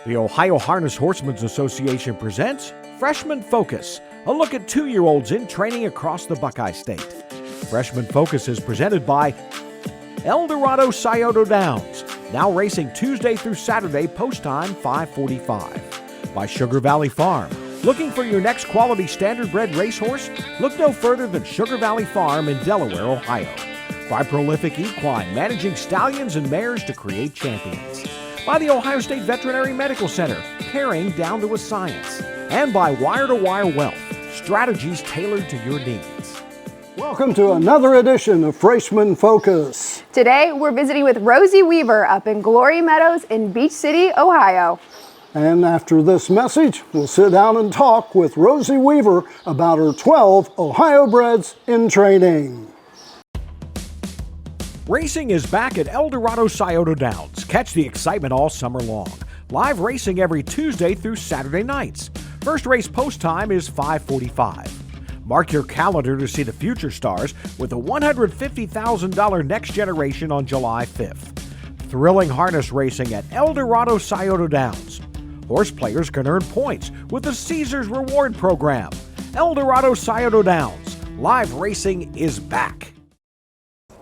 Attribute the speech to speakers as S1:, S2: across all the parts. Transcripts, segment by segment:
S1: The Ohio Harness Horsemen's Association presents Freshman Focus, a look at 2-year-olds in training across the Buckeye State. Freshman Focus is presented by Eldorado Scioto Downs, now racing Tuesday through Saturday, post time 5:45. By Sugar Valley Farm. Looking for your next quality standard-bred racehorse? Look no further than Sugar Valley Farm in Delaware, Ohio. By Prolific Equine, managing stallions and mares to create champions. By the Ohio State Veterinary Medical Center, caring down to a science. And by Wire-to-Wire Wealth, strategies tailored to your needs.
S2: Welcome to another edition of Freshman Focus.
S3: Today, we're visiting with Rosy Weaver up in Glory Meadows in Beach City, Ohio.
S2: And after this message, we'll sit down and talk with Rosy Weaver about her 12 Ohio breds in training.
S1: Racing is back at Eldorado Scioto Downs. Catch the excitement all summer long. Live racing every Tuesday through Saturday nights. First race post time is 5:45. Mark your calendar to see the future stars with a $150,000 Next Generation on July 5th. Thrilling harness racing at Eldorado Scioto Downs. Horse players can earn points with the Caesars Reward Program. Eldorado Scioto Downs. Live racing is back.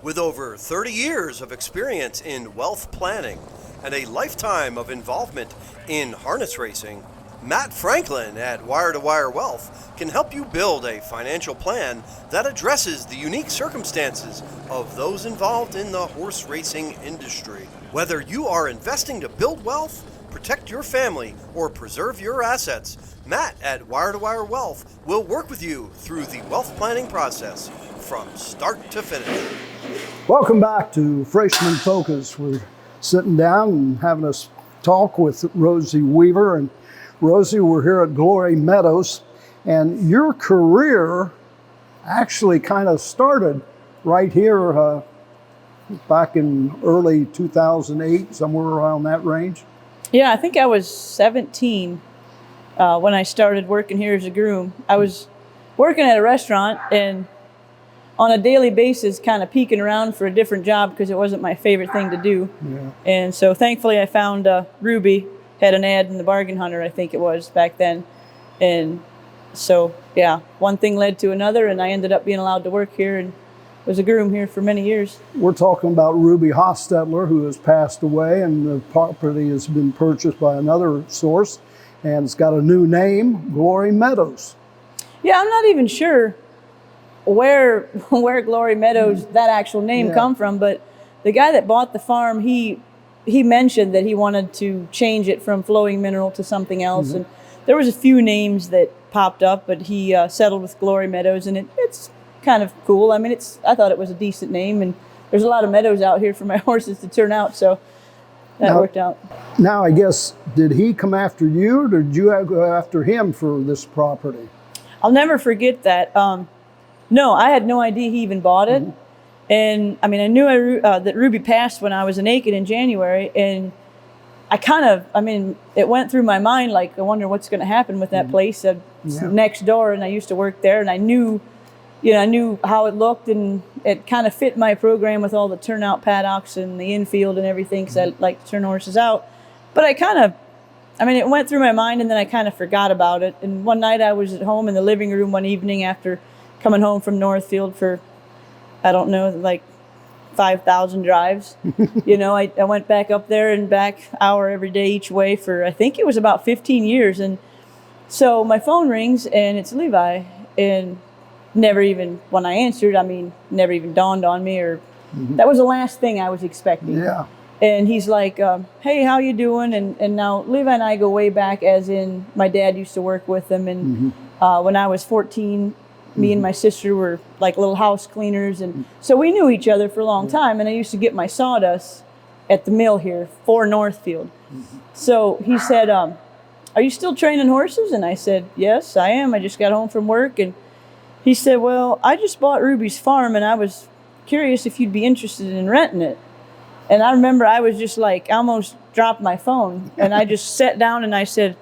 S4: With over 30 years of experience in wealth planning and a lifetime of involvement in harness racing, Matt Franklin at Wire-to-Wire Wealth can help you build a financial plan that addresses the unique circumstances of those involved in the horse racing industry. Whether you are investing to build wealth, protect your family, or preserve your assets, Matt at Wire-to-Wire Wealth will work with you through the wealth planning process from start to finish.
S2: Welcome back to Freshman Focus. We're sitting down and having a talk with Rosy Weaver. And Rosy, we're here at Glory Meadows. And your career actually kind of started right here back in early 2008, somewhere around that range.
S5: Yeah, I think I was 17 when I started working here as a groom. I was working at a restaurant and on a daily basis kind of peeking around for a different job because it wasn't my favorite thing to do. Yeah. And so thankfully I found Ruby had an ad in the Bargain Hunter, I think it was back then. And so, yeah, one thing led to another and I ended up being allowed to work here and was a groom here for many years. We're
S2: talking about Ruby Hostetler, who has passed away, and the property has been purchased by another source, and it's got a new name, Glory Meadows.
S5: Yeah, I'm not even sure where Glory Meadows, that actual name come from, but the guy that bought the farm, he mentioned that he wanted to change it from Flowing Mineral to something else, and there was a few names that popped up, but he settled with Glory Meadows, and it's kind of cool. I mean, I thought it was a decent name, and there's a lot of meadows out here for my horses to turn out, so that worked out.
S2: Now, I guess, did he come after you, or did you go after him for this property?
S5: I'll never forget that. No, I had no idea he even bought it. And I mean, I knew that Ruby passed when I was in Aiken in January, and it went through my mind, like, I wonder what's going to happen with that place. It's next door, and I used to work there, and I knew how it looked, and it kind of fit my program with all the turnout paddocks and the infield and everything, because I like to turn horses out. But it went through my mind, and then I kind of forgot about it. And one night I was at home in the living room one evening after coming home from Northfield for, I don't know, like 5,000 drives. I went back up there and back hour every day each way for, I think it was about 15 years. And so my phone rings, and it's Levi, and never even, when I answered, never even dawned on me, or that was the last thing I was expecting. Yeah. And he's like, hey, how you doing? And now Levi and I go way back, as in my dad used to work with him. And when I was 14, me and my sister were like little house cleaners. And so we knew each other for a long time. And I used to get my sawdust at the mill here for Northfield. So he said, are you still training horses? And I said, yes, I am. I just got home from work. And he said, well, I just bought Ruby's farm, and I was curious if you'd be interested in renting it. And I remember I was just like, I almost dropped my phone. And I just sat down and I said,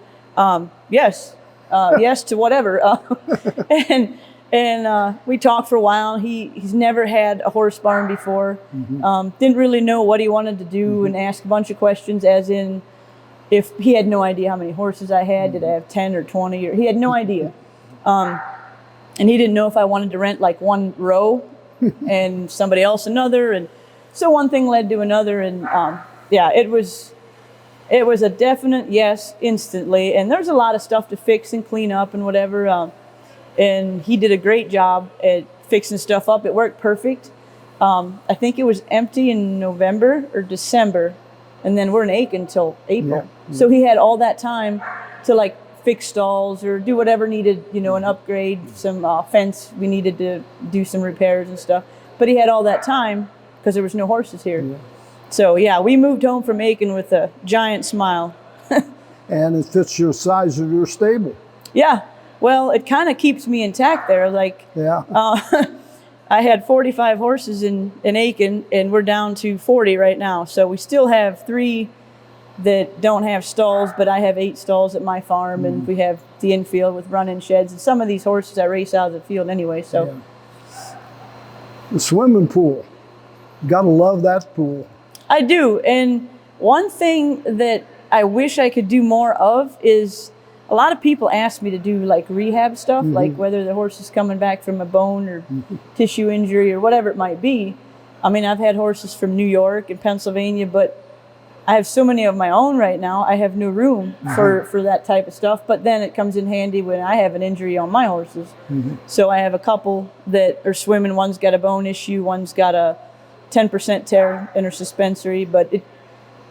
S5: yes to whatever. And we talked for a while. He's never had a horse barn before. Didn't really know what he wanted to do, and asked a bunch of questions, as in, if he had no idea how many horses I had. Did I have 10 or 20? Or he had no idea. And he didn't know if I wanted to rent like one row and somebody else another. And so one thing led to another. And yeah, it was a definite yes instantly. And there's a lot of stuff to fix and clean up and whatever. And he did a great job at fixing stuff up. It worked perfect. I think it was empty in November or December. And then we're in Aiken until April. Yeah. So he had all that time to like fix stalls or do whatever needed, you know, an upgrade, some fence. We needed to do some repairs and stuff. But he had all that time because there was no horses here. Yeah. So yeah, we moved home from Aiken with a giant smile.
S2: And it fits your size of your stable.
S5: Yeah. Well, it kind of keeps me intact there. Like,
S2: yeah.
S5: I had 45 horses in Aiken, and we're down to 40 right now. So we still have 3 that don't have stalls, but I have 8 stalls at my farm, and we have the infield with run-in sheds. And some of these horses I race out of the field anyway. So
S2: yeah. The swimming pool, gotta love that pool.
S5: I do, and one thing that I wish I could do more of is, a lot of people ask me to do like rehab stuff, like whether the horse is coming back from a bone or tissue injury or whatever it might be. I mean, I've had horses from New York and Pennsylvania, but I have so many of my own right now, I have no room for that type of stuff. But then it comes in handy when I have an injury on my horses. So I have a couple that are swimming. One's got a bone issue, one's got a 10% tear in her suspensory, but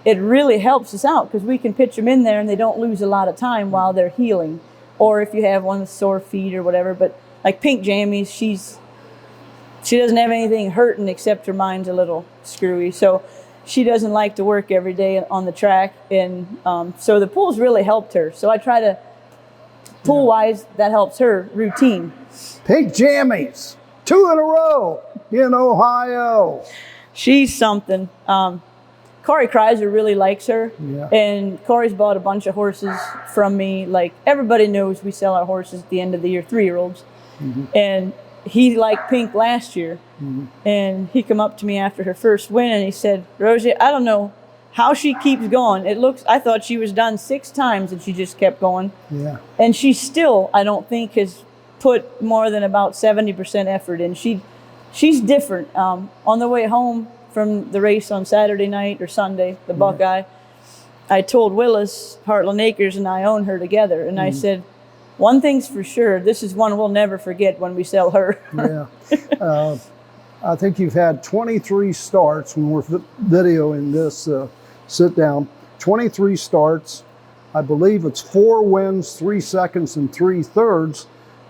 S5: it really helps us out because we can pitch them in there and they don't lose a lot of time while they're healing. Or if you have one with sore feet or whatever. But like Pink Jammies, she doesn't have anything hurting except her mind's a little screwy. So she doesn't like to work every day on the track. And so the pool's really helped her. So I try to, pool-wise, that helps her routine.
S2: Pink Jammies, 2 in a row in Ohio.
S5: She's something. Corey Kreiser really likes her, and Corey's bought a bunch of horses from me. Like, everybody knows we sell our horses at the end of the year, 3-year-olds. And he liked Pink last year, and he come up to me after her first win, and he said, Rosy, I don't know how she keeps going. I thought she was done 6 times, and she just kept going. Yeah. And she still, I don't think, has put more than about 70% effort in. She's different. On the way home from the race on Saturday night or Sunday, the Buckeye, I told Willis, Heartland Acres and I own her together. And I said, one thing's for sure, this is one we'll never forget when we sell her.
S2: Yeah. I think you've had 23 starts when we're videoing this sit down. 23 starts. I believe it's 4 wins, 3 seconds, and 3 thirds.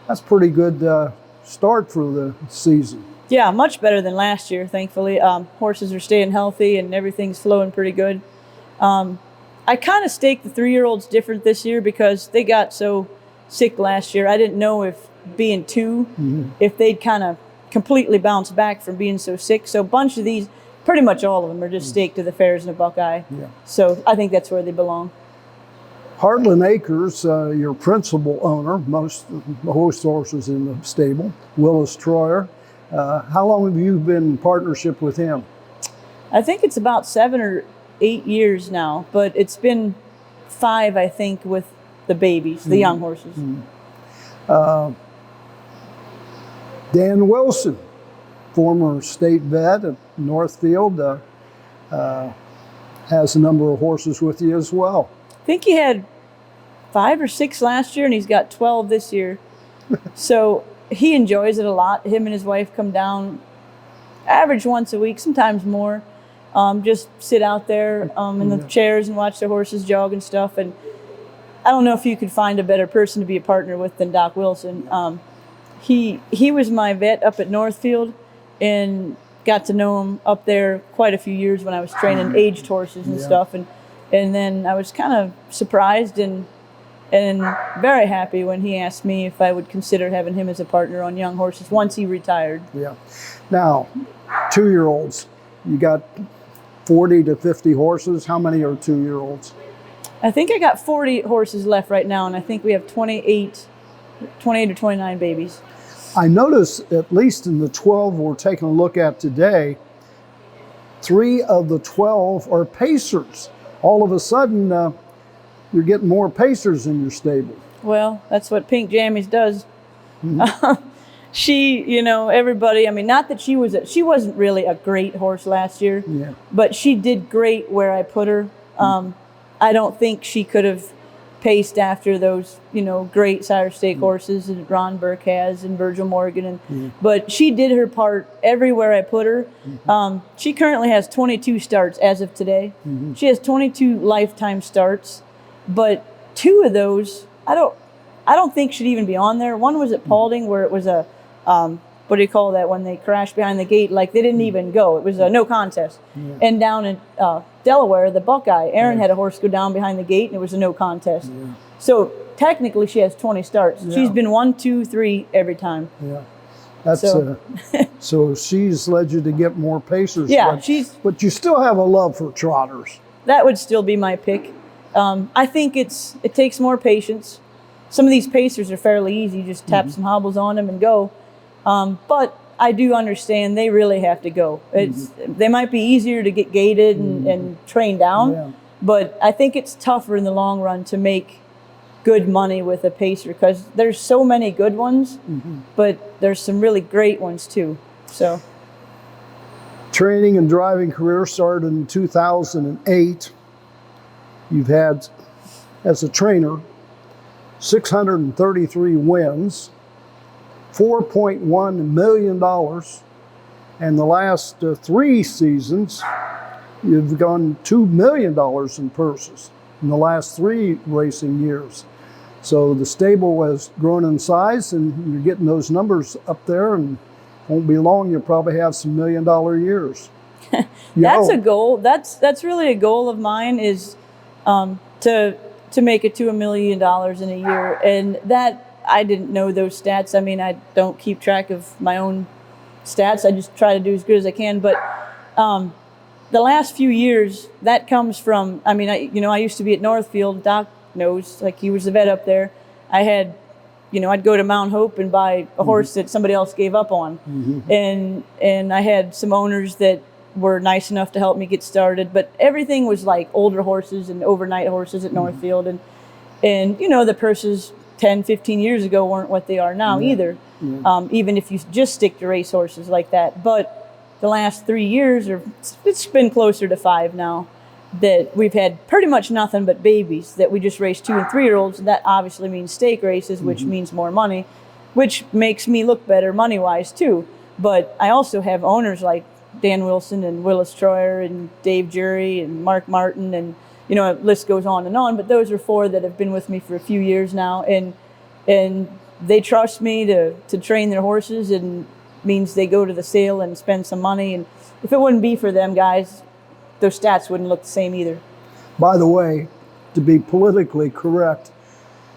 S2: That's pretty good start for the season.
S5: Yeah, much better than last year, thankfully. Horses are staying healthy and everything's flowing pretty good. I kind of staked the 3-year-olds different this year because they got so sick last year. I didn't know if being 2, if they'd kind of completely bounce back from being so sick. So a bunch of these, pretty much all of them, are just staked to the Fairs and the Buckeye. Yeah. So I think that's where they belong.
S2: Heartland Acres, your principal owner, most of the horses in the stable, Willis Troyer. How long have you been in partnership with him?
S5: I think it's about 7 or 8 years now, but it's been 5, I think, with the babies, the young horses. Dan Wilson,
S2: former state vet at Northfield, has a number of horses with you as well.
S5: I think he had 5 or 6 last year, and he's got 12 this year. So he enjoys it a lot. Him and his wife come down, average once a week, sometimes more. Just sit out there in the chairs and watch the horses jog and stuff. And I don't know if you could find a better person to be a partner with than Doc Wilson. He was my vet up at Northfield, and got to know him up there quite a few years when I was training aged horses and stuff. And then I was kind of surprised and very happy when he asked me if I would consider having him as a partner on young horses once he retired. Yeah.
S2: Now, 2-year-olds, you got 40 to 50 horses. How many are 2-year-olds?
S5: I think I got 40 horses left right now, and I think we have 28 or 29 babies.
S2: I noticed, at least in the 12 we're taking a look at today, 3 of the 12 are pacers. All of a sudden, you're getting more pacers in your stable.
S5: Well, that's what Pink Jammies does. She, you know, everybody, I mean, not that she wasn't really a great horse last year,
S2: Yeah.
S5: but she did great where I put her. I don't think she could have paced after those, you know, great sire stake horses that Ron Burke has and Virgil Morgan. But she did her part everywhere I put her. She currently has 22 starts as of today. She has 22 lifetime starts, but 2 of those, I don't think should even be on there. One was at Paulding where it was a, what do you call that when they crashed behind the gate? Like they didn't even go. It was a no contest. And down in Delaware, the Buckeye, Aaron had a horse go down behind the gate and it was a no contest. So technically she has 20 starts. She's been 1, 2, 3 every time.
S2: Yeah. That's
S5: So-
S2: so she's led you to get more pacers.
S5: Yeah,
S2: but you still have a love for trotters.
S5: that would still be my pick. I think it takes more patience. Some of these pacers are fairly easy. You just tap some hobbles on them and go. But I do understand they really have to go. They might be easier to get gated and trained down, but I think it's tougher in the long run to make good money with a pacer because there's so many good ones, but there's some really great ones too. So
S2: Training and driving career started in 2008. You've had, as a trainer, 633 wins, $4.1 million, and the last 3 seasons, you've gone $2 million in purses in the last 3 racing years. So the stable has grown in size, and you're getting those numbers up there, and won't be long, you'll probably have some $1 million years.
S5: that's a goal. That's really a goal of mine is to make it to $1 million in a year, and that. I didn't know those stats. I mean, I don't keep track of my own stats. I just try to do as good as I can. But the last few years, that comes from, I mean, I used to be at Northfield. Doc knows, like he was the vet up there. I had, I'd go to Mount Hope and buy a horse that somebody else gave up on. And I had some owners that were nice enough to help me get started. But everything was like older horses and overnight horses at Northfield. And the purses 10, 15 years ago weren't what they are now either, even if you just stick to race horses like that. But the last 3 years, or it's been closer to 5 now, that we've had pretty much nothing but babies that we just race 2 and 3-year-olds. That obviously means stake races, which means more money, which makes me look better money-wise too. But I also have owners like Dan Wilson and Willis Troyer and Dave Jury and Mark Martin and the list goes on, but those are 4 that have been with me for a few years now, and they trust me to train their horses, and means they go to the sale and spend some money. And if it wouldn't be for them guys, those stats wouldn't look the same either.
S2: By the way, to be politically correct,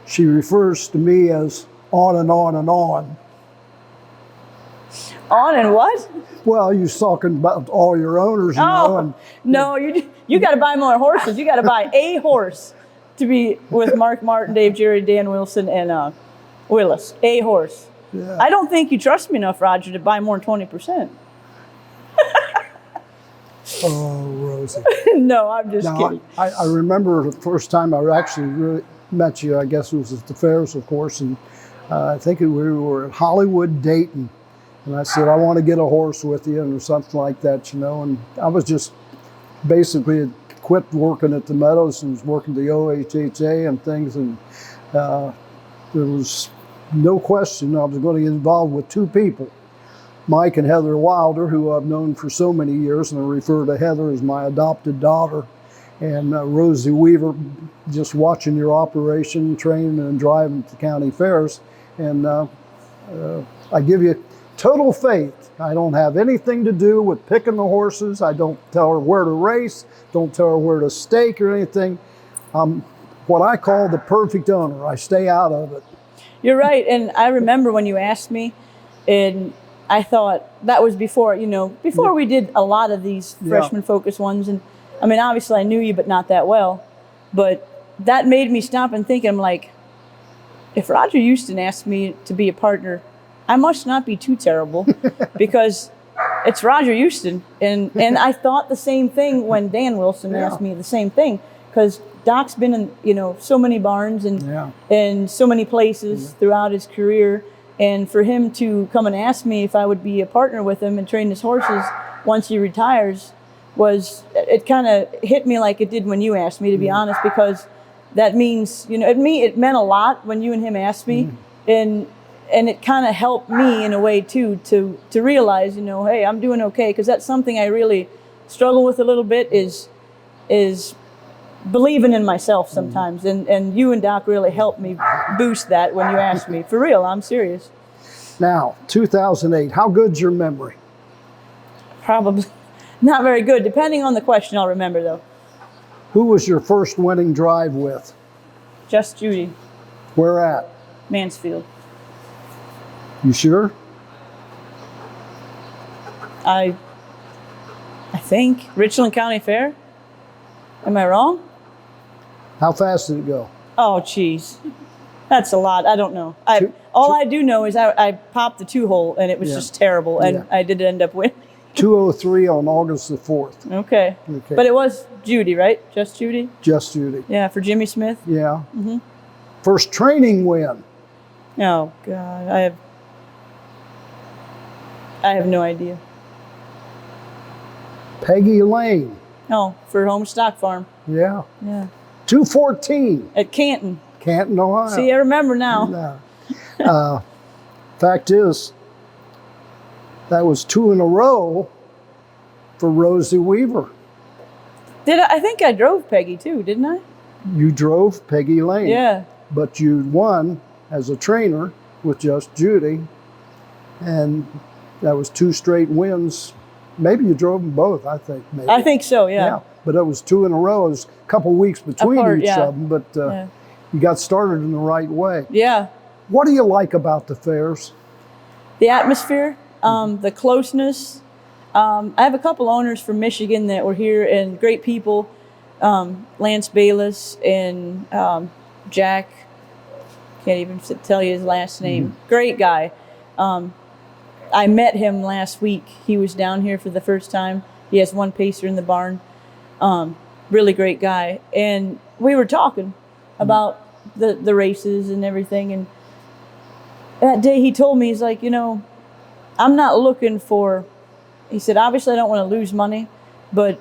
S2: she refers to me as on and on and on.
S5: On and what?
S2: Well, you're talking about all your owners, and
S5: No, you got to buy more horses. You got to buy a horse to be with Mark Martin, Dave Jury, Dan Wilson, and Willis. A horse.
S2: Yeah.
S5: I don't think you trust me enough, Roger, to buy more than 20%.
S2: Oh, Rosy.
S5: No, I'm just
S2: Now,
S5: kidding.
S2: I remember the first time I actually really met you, I guess it was at the fairs, of course, and I think we were at Hollywood, Dayton. And I said, I want to get a horse with you, or something like that, and I was just basically had quit working at the Meadows and was working the OHHA and things, and there was no question I was going to get involved with 2 people, Mike and Heather Wilder, who I've known for so many years, and I refer to Heather as my adopted daughter, and Rosy Weaver, just watching your operation, training and driving at the county fairs, and I give you total faith. I don't have anything to do with picking the horses. I don't tell her where to race, don't tell her where to stake or anything. I'm what I call the perfect owner. I stay out of it.
S5: You're right, and I remember when you asked me, and I thought that was before we did a lot of these freshman focus ones, and I mean, obviously I knew you, but not that well, but that made me stop and think. I'm like, if Roger Houston asked me to be a partner, I must not be too terrible, because it's Roger Houston, and I thought the same thing when Dan Wilson asked me the same thing. because Doc's been in, you know, so many barns and so many places throughout his career. And for him to come and ask me if I would be a partner with him and train his horses once he retires it kind of hit me like it did when you asked me, to be honest, because that means, you know, it meant a lot when you and him asked me. And it kind of helped me in a way too, to realize, you know, hey, I'm doing okay. Because that's something I really struggle with a little bit is believing in myself sometimes. And you and Doc really helped me boost that when you asked me. For real, I'm serious.
S2: Now, 2008, how good's your memory?
S5: Probably not very good. Depending on the question, I'll remember though.
S2: Who was your first winning drive with?
S5: Just Judy.
S2: Where at?
S5: Mansfield.
S2: You sure?
S5: I think Richland County Fair. Am I wrong?
S2: How fast did it go?
S5: Oh, geez. That's a lot. I don't know. All I do know is I popped the 2-hole and it was just terrible, and I did end up winning.
S2: 2:03 on August the 4th.
S5: Okay. But it was Judy, right? Just Judy?
S2: Just Judy.
S5: Yeah, for Jimmy Smith?
S2: Yeah. First training win?
S5: Oh, God. I have no idea.
S2: Peggy Lane.
S5: Oh, for Home Stock Farm.
S2: Yeah.
S5: Yeah.
S2: 2:14.
S5: At Canton.
S2: Canton, Ohio.
S5: See, I remember now.
S2: Fact is, that was 2 in a row for Rosy Weaver.
S5: I think I drove Peggy too, didn't I?
S2: You drove Peggy Lane.
S5: Yeah.
S2: But you won as a trainer with Just Judy, and that was 2 straight wins. Maybe you drove them both, I think. Maybe.
S5: I think so, yeah.
S2: But it was 2 in a row. It was a couple weeks between
S5: Apart,
S2: each of them, but you got started in the right way.
S5: Yeah.
S2: What do you like about the fairs?
S5: The atmosphere, the closeness. I have a couple owners from Michigan that were here, and great people. Lance Bayless and Jack, can't even tell you his last name. Great guy. I met him last week. He was down here for the first time. He has 1 pacer in the barn. Really great guy. And we were talking about the races and everything. And that day he told me, he's like, you know, I'm not looking for, he said, obviously I don't want to lose money, but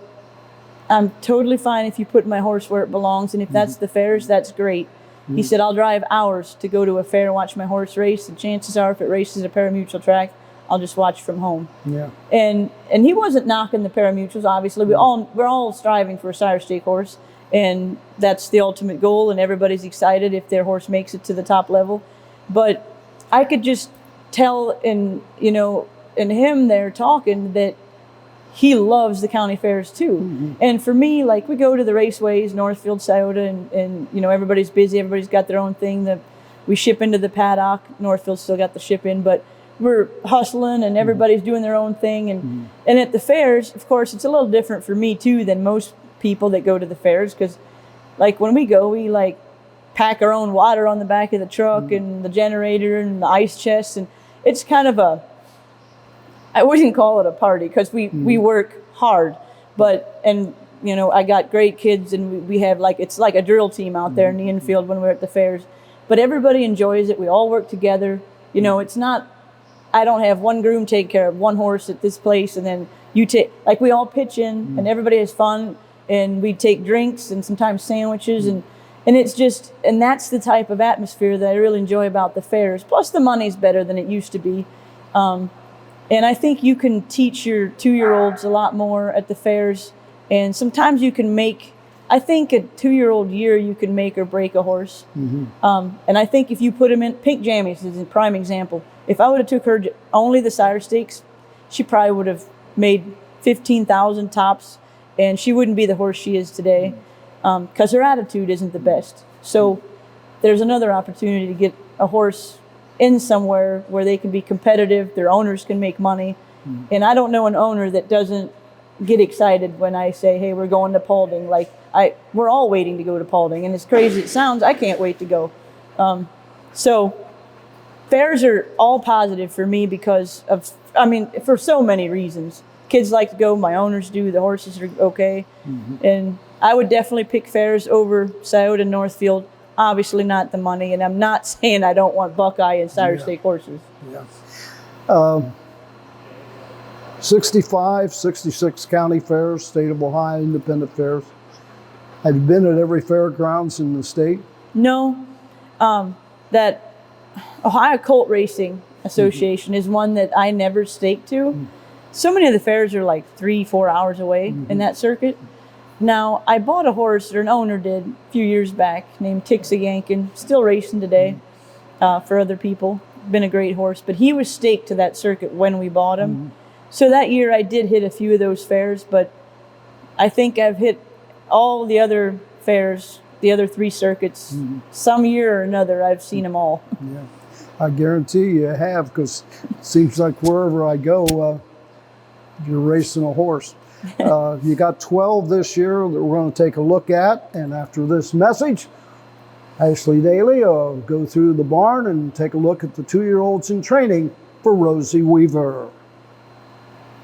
S5: I'm totally fine if you put my horse where it belongs. And if that's the fairs, that's great. He said, I'll drive hours to go to a fair and watch my horse race. And chances are if it races at a pari-mutuel track, I'll just watch from home. Yeah. And he wasn't knocking the pari-mutuels, obviously. We're all striving for a sire stake horse, and that's the ultimate goal, and everybody's excited if their horse makes it to the top level. But I could just tell in him there talking that he loves the county fairs too. And for me, like, we go to the raceways, Northfield, Scioto, and you know, everybody's busy, everybody's got their own thing that we ship into the paddock. Northfield's still got the ship in, but we're hustling and everybody's doing their own thing. And at the fairs, of course, it's a little different for me too than most people that go to the fairs, because like when we go, we like pack our own water on the back of the truck and the generator and the ice chest, and it's kind of I wouldn't call it a party because we work hard, and you know, I got great kids, and we have it's like a drill team out there in the infield when we're at the fairs, but everybody enjoys it. We all work together. You know, it's not, I don't have one groom take care of one horse at this place and then you take, like, we all pitch in and everybody has fun, and we take drinks and sometimes sandwiches, and it's just, and that's the type of atmosphere that I really enjoy about the fairs. Plus the money's better than it used to be. And I think you can teach your 2-year-olds a lot more at the fairs, and sometimes you can make, I think a 2-year-old year you can make or break a horse. And I think if you put him in, Pink Jammies is a prime example. If I would have took her only the sire stakes, she probably would have made 15,000 tops, and she wouldn't be the horse she is today, because her attitude isn't the best. So there's another opportunity to get a horse in somewhere where they can be competitive, their owners can make money. And I don't know an owner that doesn't get excited when I say, hey, we're going to Paulding. Like, we're all waiting to go to Paulding, and as crazy as it sounds, I can't wait to go. So fairs are all positive for me because of, for so many reasons. Kids like to go, my owners do, the horses are okay. And I would definitely pick fairs over Scioto and Northfield. Obviously not the money, and I'm not saying I don't want Buckeye and Cyrus State horses.
S2: Yeah. 65, 66 county fairs, state of Ohio independent fairs. Have you been at every fairgrounds in the state?
S5: No. That Ohio Colt Racing Association is one that I never staked to. So many of the fairs are like 3-4 hours away in that circuit. Now, I bought a horse, or an owner did, a few years back, named Tixie Yankin, still racing today for other people. Been a great horse, but he was staked to that circuit when we bought him. So that year I did hit a few of those fairs, but I think I've hit all the other fairs, the other 3 circuits. Some year or another, I've seen them all.
S2: Yeah, I guarantee you have, because it seems like wherever I go, you're racing a horse. You got 12 this year that we're going to take a look at, and after this message, Ashley Daly will go through the barn and take a look at the 2-year-olds in training for Rosy Weaver.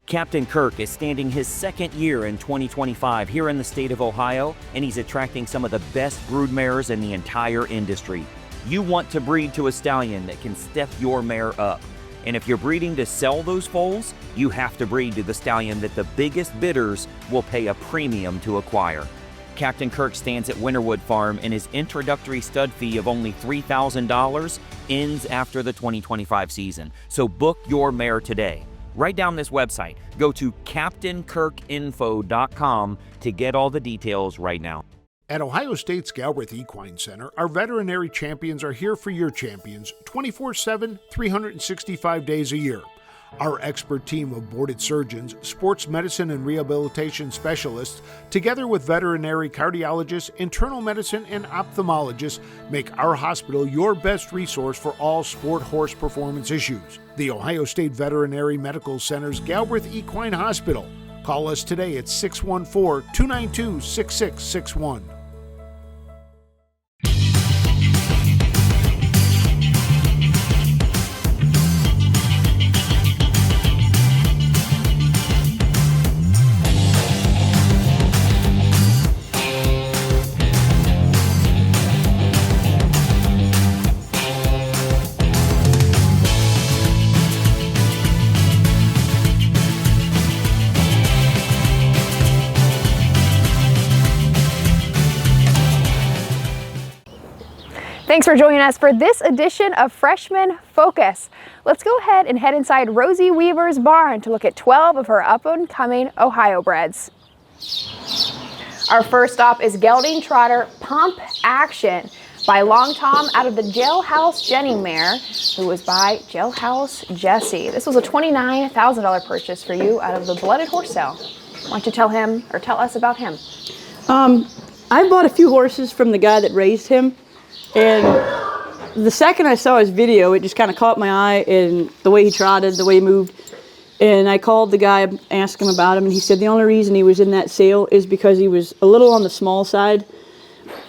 S6: Captain Kirk is standing his 2nd year in 2025 here in the state of Ohio, and he's attracting some of the best brood mares in the entire industry. You want to breed to a stallion that can step your mare up. And if you're breeding to sell those foals, you have to breed to the stallion that the biggest bidders will pay a premium to acquire. Captain Kirk stands at Winterwood Farm, and his introductory stud fee of only $3,000 ends after the 2025 season. So book your mare today. Write down this website. Go to CaptainKirkInfo.com to get all the details right now.
S7: At Ohio State's Galbraith Equine Center, our veterinary champions are here for your champions 24/7, 365 days a year. Our expert team of boarded surgeons, sports medicine and rehabilitation specialists, together with veterinary cardiologists, internal medicine, and ophthalmologists, make our hospital your best resource for all sport horse performance issues. The Ohio State Veterinary Medical Center's Galbraith Equine Hospital. Call us today at 614-292-6661.
S3: Thanks for joining us for this edition of Freshman Focus. Let's go ahead and head inside Rosy Weaver's barn to look at 12 of her up-and-coming Ohio breds. Our first stop is Gelding Trotter Pump Action by Long Tom out of the Jailhouse Jenny mare, who was by Jailhouse Jessie. This was a $29,000 purchase for you out of the Blooded Horse Sale. Why don't you tell us about him?
S5: I bought a few horses from the guy that raised him. And the second I saw his video, it just kind of caught my eye, and the way he trotted, the way he moved. And I called the guy, asked him about him, and he said the only reason he was in that sale is because he was a little on the small side.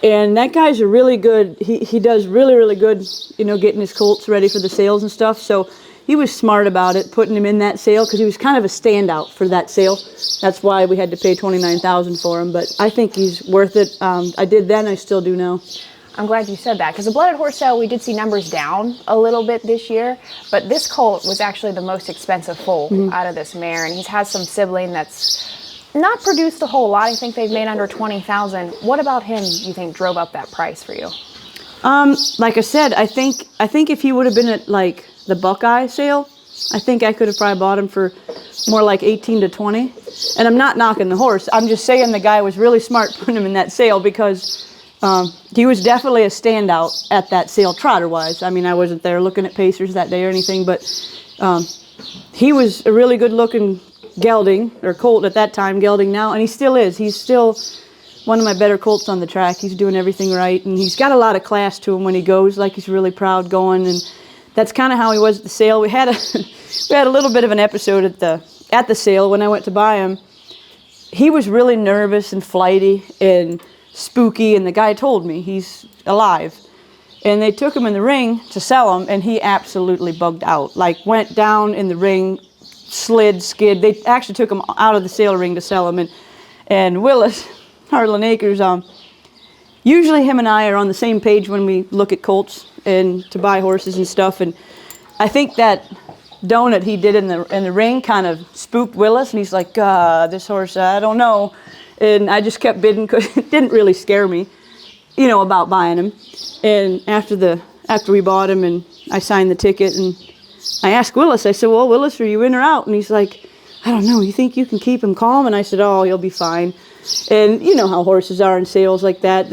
S5: And that guy's a really good, he does really, really good, you know, getting his colts ready for the sales and stuff. So he was smart about it, putting him in that sale, because he was kind of a standout for that sale. That's why we had to pay $29,000 for him, but I think he's worth it. I did then, I still do now.
S3: I'm glad you said that, because the Blooded Horse Sale, we did see numbers down a little bit this year, but this colt was actually the most expensive foal out of this mare, and he's had some sibling that's not produced a whole lot. I think they've made under $20,000. What about him, you think, drove up that price for you?
S5: Like I said, I think if he would have been at like the Buckeye sale, I think I could have probably bought him for more like 18 to 20. And I'm not knocking the horse. I'm just saying the guy was really smart putting him in that sale, because he was definitely a standout at that sale trotter-wise. I mean, I wasn't there looking at Pacers that day or anything, but he was a really good-looking gelding, or colt at that time, gelding now, and he still is. He's still one of my better colts on the track. He's doing everything right, and he's got a lot of class to him when he goes, like he's really proud going, and that's kind of how he was at the sale. We had a little bit of an episode at the sale when I went to buy him. He was really nervous and flighty and spooky, and the guy told me he's alive. And they took him in the ring to sell him, and he absolutely bugged out. Like, went down in the ring, slid, skid. They actually took him out of the sale ring to sell him. And Willis Carolyn Acres, usually him and I are on the same page when we look at colts and to buy horses and stuff. And I think that donut he did in the ring kind of spooked Willis, and he's like, this horse, I don't know. And I just kept bidding because it didn't really scare me, you know, about buying him. And after we bought him and I signed the ticket, and I asked Willis, I said, well, Willis, are you in or out? And he's like, I don't know, you think you can keep him calm? And I said, oh, he'll be fine. And you know how horses are in sales like that,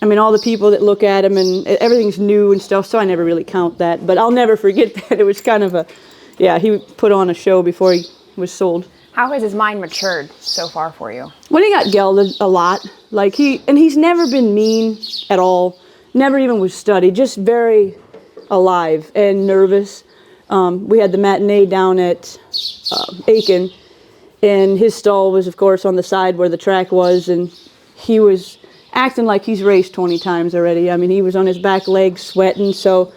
S5: I mean, all the people that look at him and everything's new and stuff, so I never really count that. But I'll never forget that. It was kind of he put on a show before he was sold.
S3: How has his mind matured so far for you?
S5: When he got gelded a lot, he's never been mean at all, never even was studied, just very alive and nervous. We had the matinee down at Aiken, and his stall was, of course, on the side where the track was, and he was acting like he's raced 20 times already. I mean, he was on his back legs sweating, so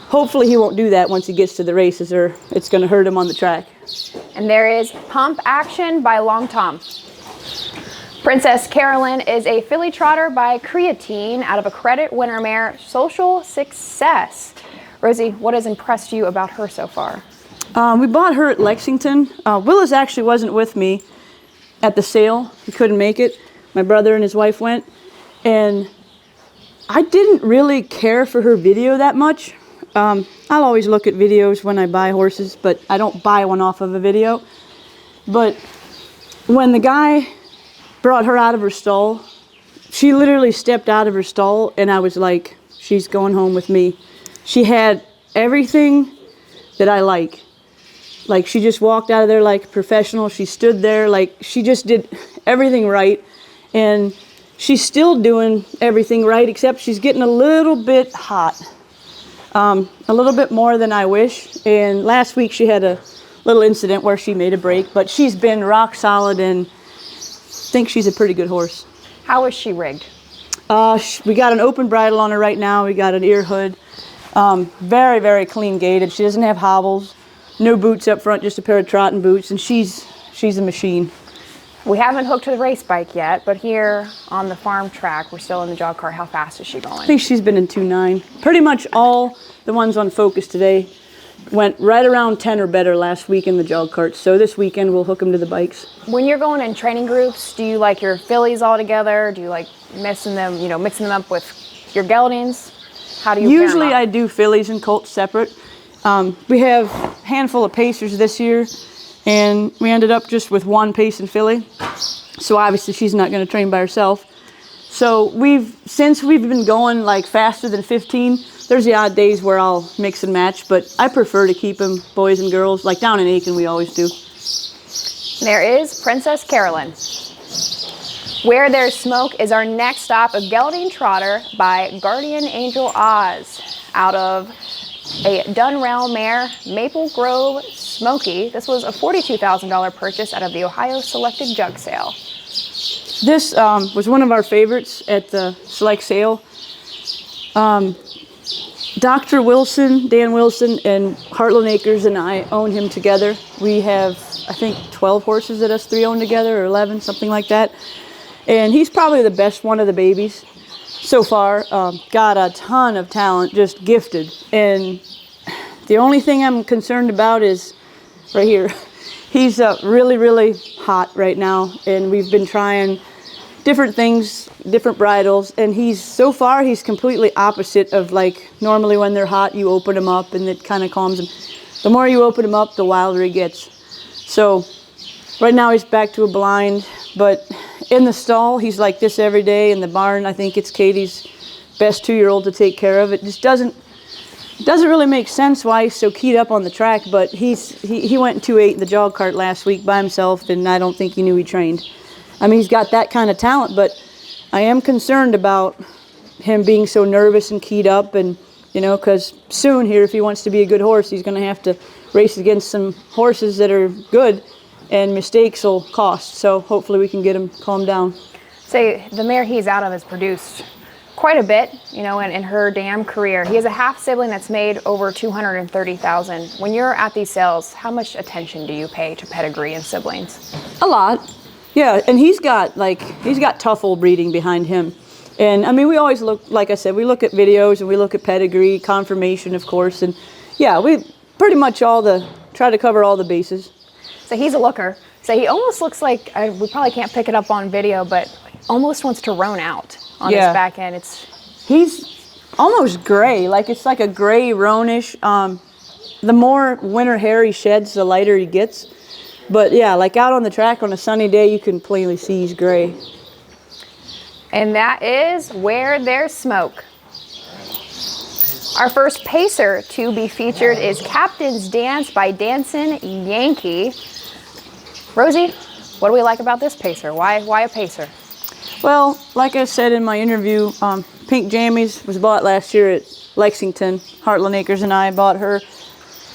S5: hopefully he won't do that once he gets to the races, or it's going to hurt him on the track.
S3: And there is Pump Action by Long Tom. Princess Carolyn is a filly trotter by Creatine out of a credit winner mare, Social Success. Rosy, what has impressed you about her so far?
S5: We bought her at Lexington. Willis actually wasn't with me at the sale. He couldn't make it. My brother and his wife went. And I didn't really care for her video that much. I'll always look at videos when I buy horses, but I don't buy one off of a video. But when the guy brought her out of her stall, she literally stepped out of her stall, and I was like, she's going home with me. She had everything that I like. Like, she just walked out of there like a professional. She stood there like she just did everything right. And she's still doing everything right, except she's getting a little bit hot. A little bit more than I wish. And last week she had a little incident where she made a break, but she's been rock solid, and I think she's a pretty good horse.
S3: How is she rigged?
S5: We got an open bridle on her right now. We got an ear hood. Very, very clean gaited. She doesn't have hobbles. No boots up front, just a pair of trotting boots, and she's a machine.
S3: We haven't hooked to the race bike yet, but here on the farm track, we're still in the jog cart. How fast is she going?
S5: I think she's been in 2.9. Pretty much all the ones on Focus today went right around 10 or better last week in the jog carts. So this weekend we'll hook them to the bikes.
S3: When you're going in training groups, do you like your fillies all together? Do you like mixing them up with your geldings? How do you pair
S5: Usually
S3: them up?
S5: I do fillies and colts separate. We have a handful of pacers this year, and we ended up just with one pace and filly. So obviously she's not going to train by herself. So since we've been going like faster than 15, there's the odd days where I'll mix and match, but I prefer to keep them boys and girls. Like down in Aiken, we always do.
S3: There is Princess Carolyn. Where There's Smoke is our next stop, a gelding trotter by Guardian Angel Oz out of a Dunrail mare, Maple Grove Smokey. This was a $42,000 purchase out of the Ohio Selected Jug Sale.
S5: This was one of our favorites at the Select Sale. Dr. Wilson, Dan Wilson, and Heartland Acres and I own him together. We have, I think, 12 horses that us three own together, or 11, something like that. And he's probably the best one of the babies so far. Got a ton of talent, just gifted. And the only thing I'm concerned about is right here. He's really, really hot right now, and we've been trying different things, different bridles, and so far he's completely opposite of, like, normally when they're hot you open them up and it kind of calms him. The more you open him up, the wilder he gets. So right now he's back to a blind, but in the stall he's like this every day. In the barn, I think it's Katie's best 2-year-old to take care of. It just doesn't really make sense why he's so keyed up on the track, but he went in 2.8 in the jog cart last week by himself, and I don't think he knew he trained. I mean, he's got that kind of talent, but I am concerned about him being so nervous and keyed up, and, you know, because soon here, if he wants to be a good horse, he's going to have to race against some horses that are good, and mistakes will cost. So hopefully we can get him calmed down.
S3: Say, the mare he's out of has produced quite a bit, you know, in her damn career. He has a half sibling that's made over $230,000. When you're at these sales, how much attention do you pay to pedigree and siblings?
S5: A lot. Yeah, and he's got Tuffle breeding behind him. And I mean, we always look, like I said, we look at videos and we look at pedigree, confirmation, of course. And yeah, we pretty much try to cover all the bases.
S3: So he's a looker. So he almost looks like, we probably can't pick it up on video, but almost wants to roan out on his back end.
S5: He's almost gray, it's like a gray roanish. The more winter hair he sheds, the lighter he gets. But yeah, like out on the track on a sunny day, you can plainly see he's gray.
S3: And that is Where There's Smoke. Our first pacer to be featured is Captain's Dance by Dancin' Yankee. Rosy, what do we like about this pacer? Why a pacer?
S5: Well, like I said in my interview, Pink Jammies was bought last year at Lexington. Heartland Acres and I bought her.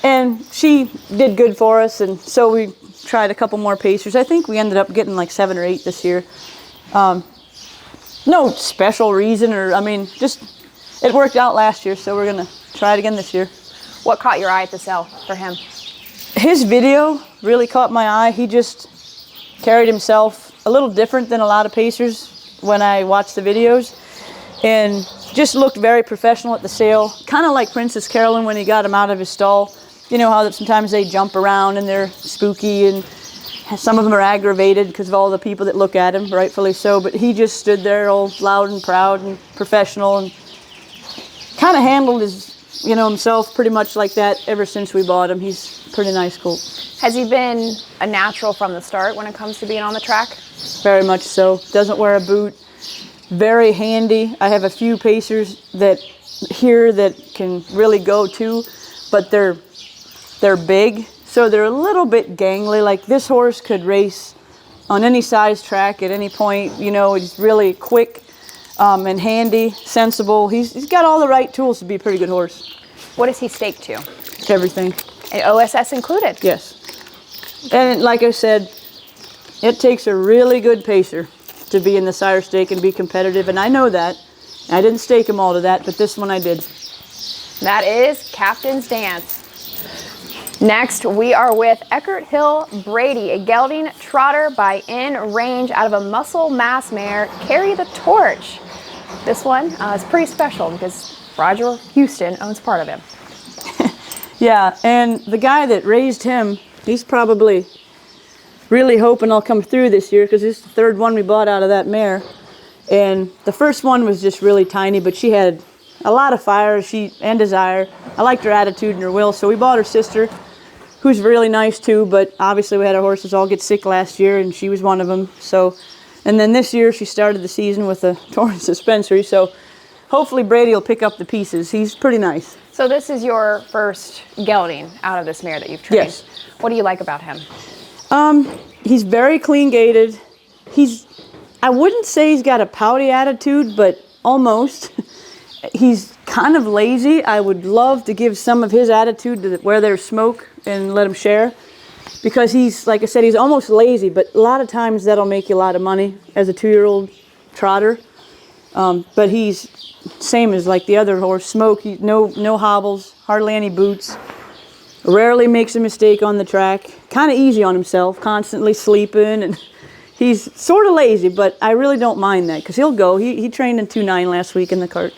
S5: And she did good for us, and so we tried a couple more pacers. I think we ended up getting like 7 or 8 this year. No special reason, just it worked out last year, so we're gonna try it again this year.
S3: What caught your eye at the sale for him?
S5: His video really caught my eye. He just carried himself a little different than a lot of pacers when I watched the videos, and just looked very professional at the sale, kind of like Princess Carolyn when he got him out of his stall. You know how that sometimes they jump around and they're spooky, and some of them are aggravated because of all the people that look at him, rightfully so, but he just stood there all loud and proud and professional and kind of handled himself pretty much like that ever since we bought him. He's a pretty nice colt. Has
S3: he been a natural from the start when it comes to being on the track?
S5: Very much so. Doesn't wear a boot. Very handy. I have a few pacers that can really go too, but they're big, so they're a little bit gangly. Like this horse could race on any size track at any point. He's really quick and handy, sensible. He's got all the right tools to be a pretty good horse.
S3: What is he staked to?
S5: Everything.
S3: And OSS included?
S5: Yes. And like I said, it takes a really good pacer to be in the sire stake and be competitive, and I know that. I didn't stake them all to that, but this one I did.
S3: That is Captain's Dance. Next, we are with Eckert Hill Brady, a gelding trotter by In Range out of a muscle mass mare, Carry the Torch. This one is pretty special because Roger Houston owns part of him.
S5: Yeah, and the guy that raised him, he's probably really hoping I'll come through this year because this is the 3rd one we bought out of that mare. And the first one was just really tiny, but she had a lot of fire and desire. I liked her attitude and her will, so we bought her sister, who's really nice too, but obviously we had our horses all get sick last year, and she was one of them. So, and then this year she started the season with a torn suspensory, so hopefully Brady will pick up the pieces. He's pretty nice.
S3: So this is your first gelding out of this mare that you've trained?
S5: Yes.
S3: What do you like about him?
S5: He's very clean gaited. I wouldn't say he's got a pouty attitude, but almost. He's kind of lazy. I would love to give some of his attitude to Where There's Smoke and let him share, because he's, like I said, he's almost lazy, but a lot of times that'll make you a lot of money as a 2-year-old trotter. But he's same as like the other horse, Smoke. No hobbles, hardly any boots, rarely makes a mistake on the track, kind of easy on himself, constantly sleeping, and he's sort of lazy, but I really don't mind that because he'll go. He trained in 2.9 last week in the cart.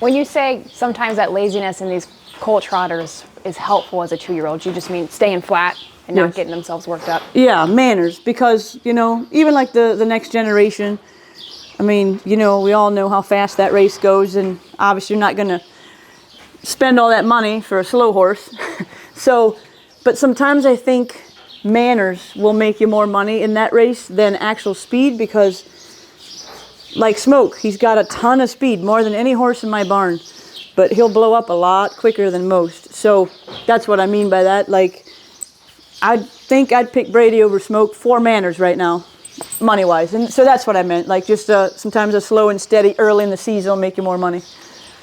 S3: When you say sometimes that laziness in these colt trotters is helpful as a 2-year-old, you just mean staying flat and not getting themselves worked up? Yeah, manners, because, even like the next generation, we all know how fast that race goes, and obviously you're not going to spend all that money for a slow horse. But sometimes I think manners will make you more money in that race than actual speed, because like Smoke, he's got a ton of speed, more than any horse in my barn, but he'll blow up a lot quicker than most. So that's what I mean by that. Like, I think I'd pick Brady over Smoke for manners right now, money-wise. And so that's what I meant. Like, just sometimes a slow and steady early in the season will make you more money.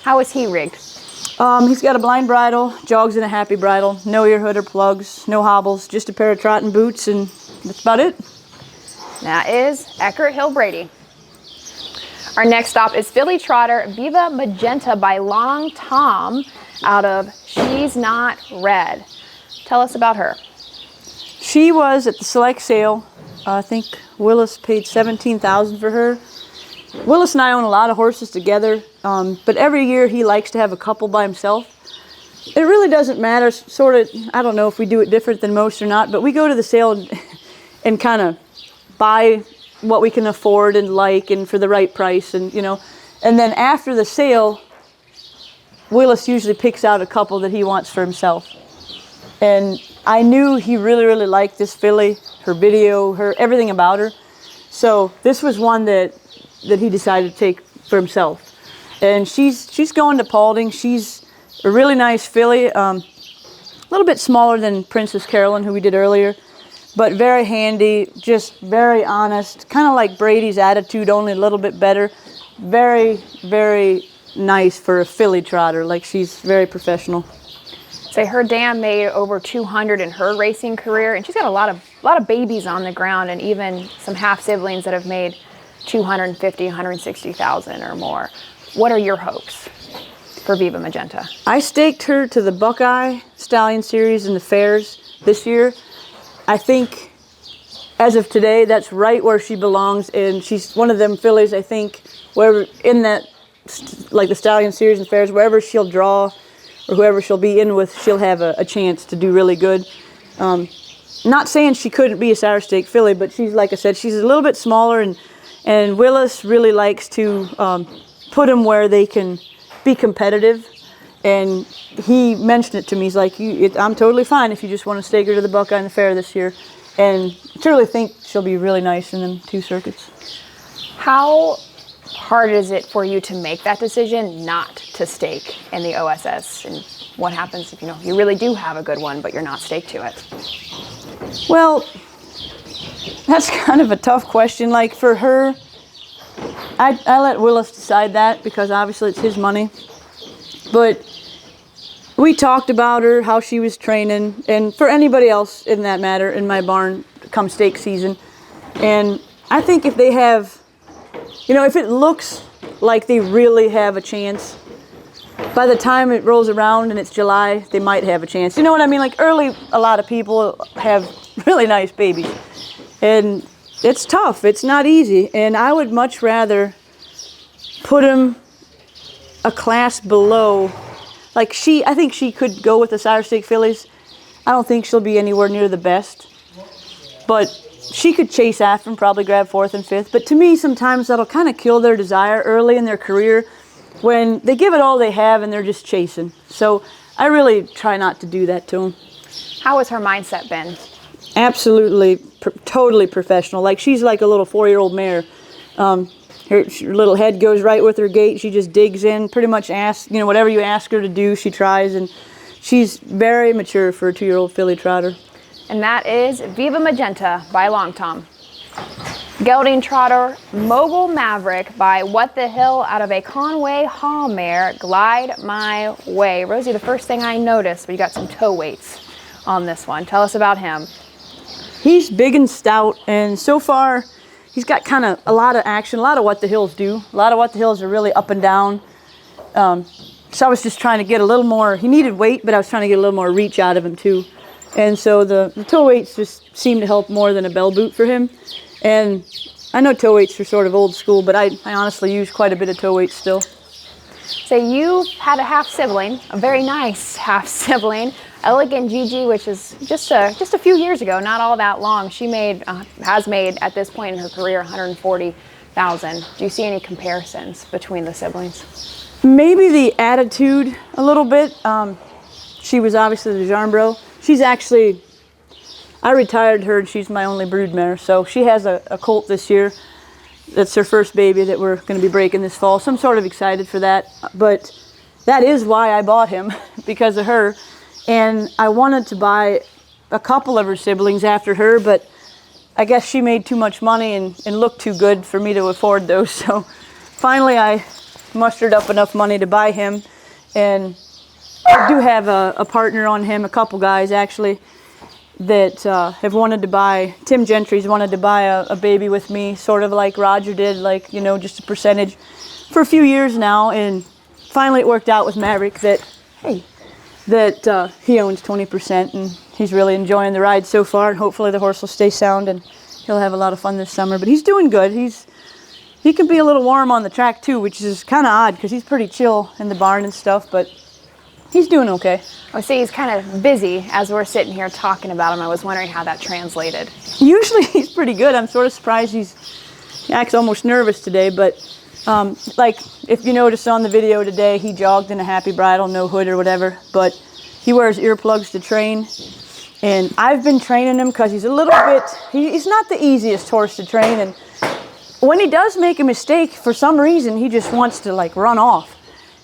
S3: How is he rigged? He's got a blind bridle, jogs in a happy bridle, no ear hood or plugs, no hobbles, just a pair of trotting boots, and that's about it. That is Eckert Hill Brady. Our next stop is filly trotter Viva Magenta by Long Tom out of She's Not Red. Tell us about her. She was at the select sale
S5: I think Willis paid $17,000 for her. Willis and I own a lot of horses together, but every year he likes to have a couple by himself. It really doesn't matter, sort of, I don't know if we do it different than most or not, but we go to the sale and kind of buy what we can afford and like and for the right price, and and then after the sale, Willis usually picks out a couple that he wants for himself. And I knew he really, really liked this filly, her video, everything about her. So this was one that he decided to take for himself. And she's going to Paulding. She's a really nice filly, a little bit smaller than Princess Carolyn, who we did earlier, but very handy, just very honest, kind of like Brady's attitude, only a little bit better. Very, very nice for a filly trotter. Like, she's very professional.
S3: Say her dam made over 200 in her racing career, and she's got a lot of babies on the ground, and even some half siblings that have made 250, 160,000 or more. What are your hopes for Viva Magenta?
S5: I staked her to the Buckeye Stallion Series in the fairs this year. I think, as of today, that's right where she belongs, and she's one of them fillies, I think, wherever in that, like the Stallion Series and fairs, wherever she'll draw or whoever she'll be in with, she'll have a chance to do really good. Not saying she couldn't be a Sour Stake filly, but she's, like I said, she's a little bit smaller, and Willis really likes to put them where they can be competitive. And he mentioned it to me. He's like, I'm totally fine if you just want to stake her to the Buckeye and the Fair this year. And I truly think she'll be really nice in them 2 circuits.
S3: How hard is it for you to make that decision not to stake in the OSS? And what happens if you really do have a good one, but you're not staked to it?
S5: Well, that's kind of a tough question. Like, for her, I let Willis decide that, because obviously it's his money. But we talked about her, how she was training, and for anybody else in that matter in my barn come stake season. And I think if they have, if it looks like they really have a chance, by the time it rolls around and it's July, they might have a chance. You know what I mean? Like, early, a lot of people have really nice babies. And it's tough. It's not easy. And I would much rather put them a class below. Like, I think she could go with the Sour Stake fillies. I don't think she'll be anywhere near the best. But she could chase after them, probably grab 4th and 5th. But to me, sometimes that'll kind of kill their desire early in their career when they give it all they have and they're just chasing. So I really try not to do that to them.
S3: How has her mindset been?
S5: Absolutely, totally professional. Like, she's like a little 4-year-old mare. Her little head goes right with her gait. She just digs in, pretty much asks, whatever you ask her to do, she tries. And she's very mature for a 2-year-old filly trotter.
S3: And that is Viva Magenta by Long Tom. Gelding trotter Mogul Maverick by What the Hill out of a Conway Hall mare, Glide My Way. Rosie, the first thing I noticed, we got some toe weights on this one. Tell us about him.
S5: He's big and stout, and so far he's got kind of a lot of action, a lot of what the hills do. A lot of what the hills are really up and down. So I was just trying to get a little more, he needed weight, but I was trying to get a little more reach out of him too. And so the toe weights just seem to help more than a bell boot for him. And I know toe weights are sort of old school, but I honestly use quite a bit of toe weights still.
S3: So you had a half sibling, a very nice half sibling, Elegant Gigi, which is just a few years ago, not all that long. She has made at this point in her career 140,000. Do you see any comparisons between the siblings?
S5: Maybe the attitude a little bit. She was obviously the Jarnbro. She's actually, I retired her and she's my only brood mare. So she has a colt this year. That's her first baby that we're going to be breaking this fall. So I'm sort of excited for that. But that is why I bought him, because of her. And I wanted to buy a couple of her siblings after her, but I guess she made too much money and looked too good for me to afford those. So finally I mustered up enough money to buy him. And I do have a partner on him, a couple guys actually, that have wanted to buy, Tim Gentry's wanted to buy a baby with me, sort of like Roger did, like, just a percentage for a few years now. And finally it worked out with Maverick that he owns 20%, and he's really enjoying the ride so far, and hopefully the horse will stay sound and he'll have a lot of fun this summer. But he's doing good. He can be a little warm on the track too, which is kind of odd because he's pretty chill in the barn and stuff, but he's doing okay.
S3: I see he's kind of busy as we're sitting here talking about him. I was wondering how that translated.
S5: Usually he's pretty good. I'm sort of surprised he acts almost nervous today, but like if you noticed on the video today, he jogged in a happy bridle, no hood or whatever, but he wears earplugs to train. And I've been training him because he's a little bit, he's not the easiest horse to train. And when he does make a mistake, for some reason, he just wants to like run off.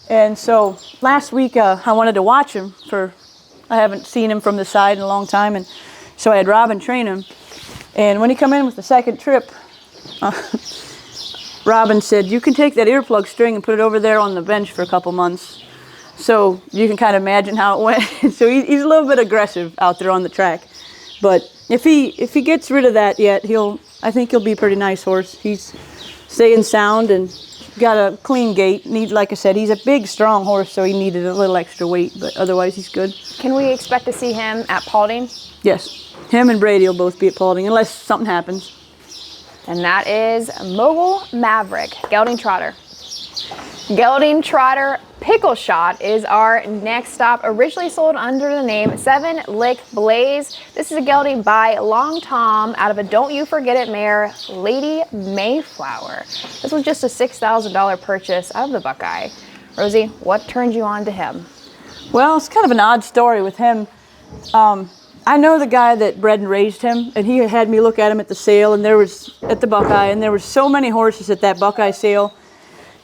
S5: And so last week I wanted to watch him I haven't seen him from the side in a long time. And so I had Robin train him. And when he come in with the second trip, Robin said, you can take that earplug string and put it over there on the bench for a couple months. So you can kind of imagine how it went. So he's a little bit aggressive out there on the track. But if he gets rid of that yet, I think he'll be a pretty nice horse. He's staying sound and got a clean gait. Like I said, he's a big, strong horse, so he needed a little extra weight, but otherwise he's good.
S3: Can we expect to see him at Paulding?
S5: Yes. Him and Brady will both be at Paulding, unless something happens.
S3: And that is Mogul Maverick, gelding trotter. Gelding Trotter Pickle Shot is our next stop, originally sold under the name 7 Lick Blaze. This is a gelding by Long Tom out of a Don't You Forget It mare, Lady Mayflower. This was just a $6,000 purchase of the Buckeye. Rosie, what turned you on to him?
S5: Well, it's kind of an odd story with him. I know the guy that bred and raised him, and he had me look at him at the sale, and at the Buckeye, and there were so many horses at that Buckeye sale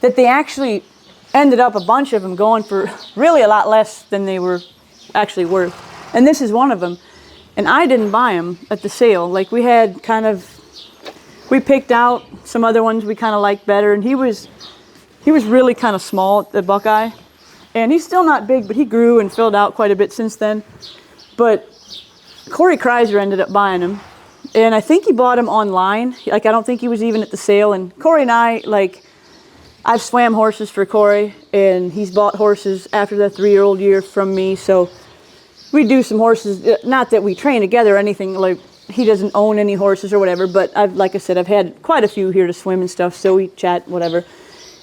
S5: that they actually ended up, a bunch of them, going for really a lot less than they were actually worth. And this is one of them. And I didn't buy him at the sale. Like we picked out some other ones we kind of liked better, and he was really kind of small at the Buckeye. And he's still not big, but he grew and filled out quite a bit since then. But Corey Kreiser ended up buying him. And I think he bought him online. Like, I don't think he was even at the sale. And Corey and I, I've swam horses for Corey, and he's bought horses after the 3-year-old year from me. So we do some horses, not that we train together or anything, like he doesn't own any horses or whatever, but like I said, I've had quite a few here to swim and stuff, so we chat, whatever.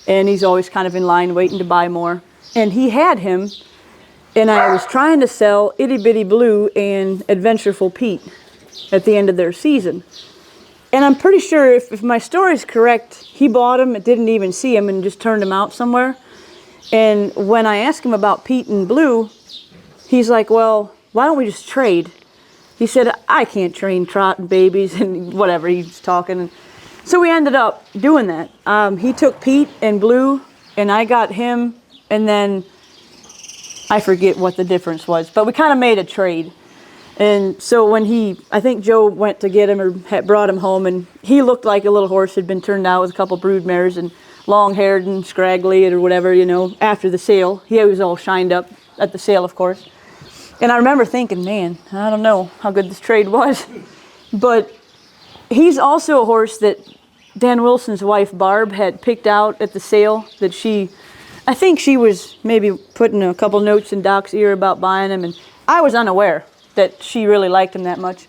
S5: And he's always kind of in line waiting to buy more. And he had him, and I was trying to sell Itty Bitty Blue and Adventureful Pete at the end of their season. And I'm pretty sure if my story's correct, he bought him, didn't even see him, and just turned him out somewhere. And when I asked him about Pete and Blue, he's like, well, why don't we just trade? He said, I can't train trot and babies and whatever, he's talking. And so we ended up doing that. He took Pete and Blue, and I got him, and then I forget what the difference was, but we kind of made a trade. And so when I think Joe went to get him or had brought him home, and he looked like a little horse had been turned out with a couple brood mares and long-haired and scraggly or whatever, after the sale. He was all shined up at the sale, of course. And I remember thinking, man, I don't know how good this trade was. But he's also a horse that Dan Wilson's wife, Barb, had picked out at the sale that I think she was maybe putting a couple notes in Doc's ear about buying him, and I was unaware that she really liked him that much.